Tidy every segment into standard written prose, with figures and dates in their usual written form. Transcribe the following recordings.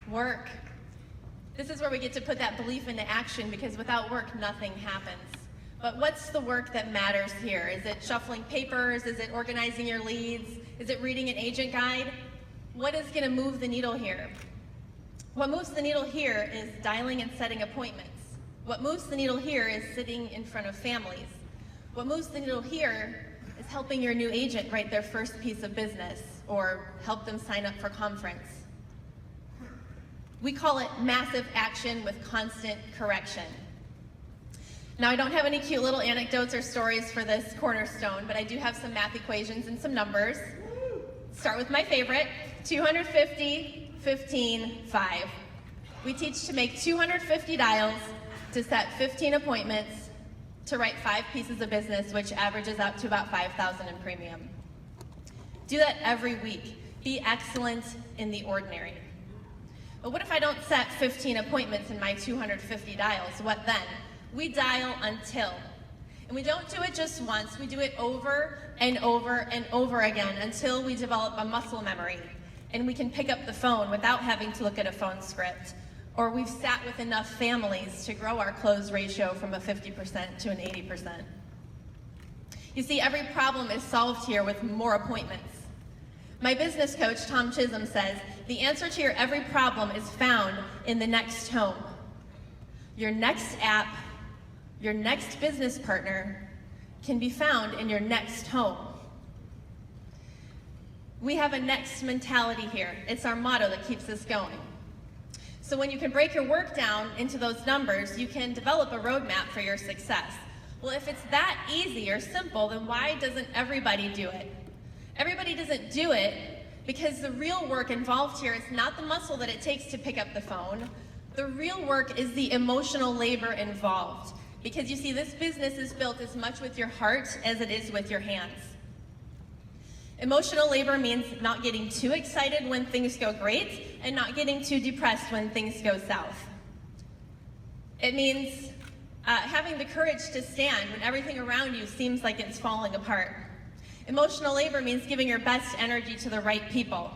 Work. This is where we get to put that belief into action, because without work, nothing happens. But what's the work that matters here? Is it shuffling papers? Is it organizing your leads? Is it reading an agent guide? What is going to move the needle here? What moves the needle here is dialing and setting appointments. What moves the needle here is sitting in front of families. What moves the needle here is helping your new agent write their first piece of business or help them sign up for conference. We call it massive action with constant correction. Now, I don't have any cute little anecdotes or stories for this Cornerstone, but I do have some math equations and some numbers. Start with my favorite, 250, 15, 5. We teach to make 250 dials, to set 15 appointments, to write 5 pieces of business, which averages out to about $5,000 in premium. Do that every week. Be excellent in the ordinary. But what if I don't set 15 appointments in my 250 dials? What then? We dial until. And we don't do it just once, we do it over and over and over again until we develop a muscle memory and we can pick up the phone without having to look at a phone script, or we've sat with enough families to grow our close ratio from a 50% to an 80%. You see, every problem is solved here with more appointments. My business coach, Tom Chisholm, says, the answer to your every problem is found in the next home. Your next app, your next business partner can be found in your next home. We have a next mentality here. It's our motto that keeps us going. So when you can break your work down into those numbers, you can develop a roadmap for your success. Well, if it's that easy or simple, then why doesn't everybody do it? Everybody doesn't do it because the real work involved here is not the muscle that it takes to pick up the phone. The real work is the emotional labor involved. Because you see, this business is built as much with your heart as it is with your hands. Emotional labor means not getting too excited when things go great and not getting too depressed when things go south. It means having the courage to stand when everything around you seems like it's falling apart. Emotional labor means giving your best energy to the right people.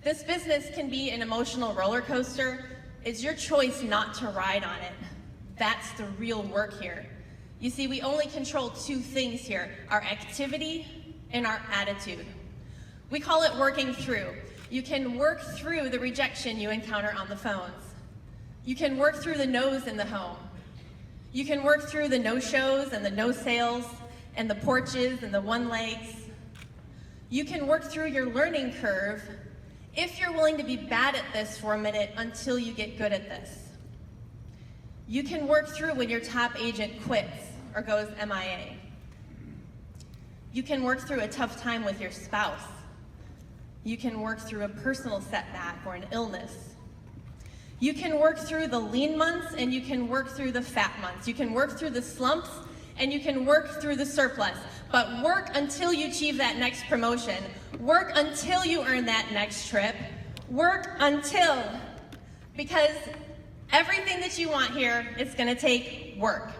This business can be an emotional roller coaster. It's your choice not to ride on it. That's the real work here. You see, we only control 2 things here, our activity and our attitude. We call it working through. You can work through the rejection you encounter on the phones. You can work through the no's in the home. You can work through the no-shows and the no-sales and the porches and the one-legs. You can work through your learning curve if you're willing to be bad at this for a minute until you get good at this. You can work through when your top agent quits or goes MIA. You can work through a tough time with your spouse. You can work through a personal setback or an illness. You can work through the lean months and you can work through the fat months. You can work through the slumps and you can work through the surplus. But work until you achieve that next promotion. Work until you earn that next trip. Work until, because everything that you want here is going to take work.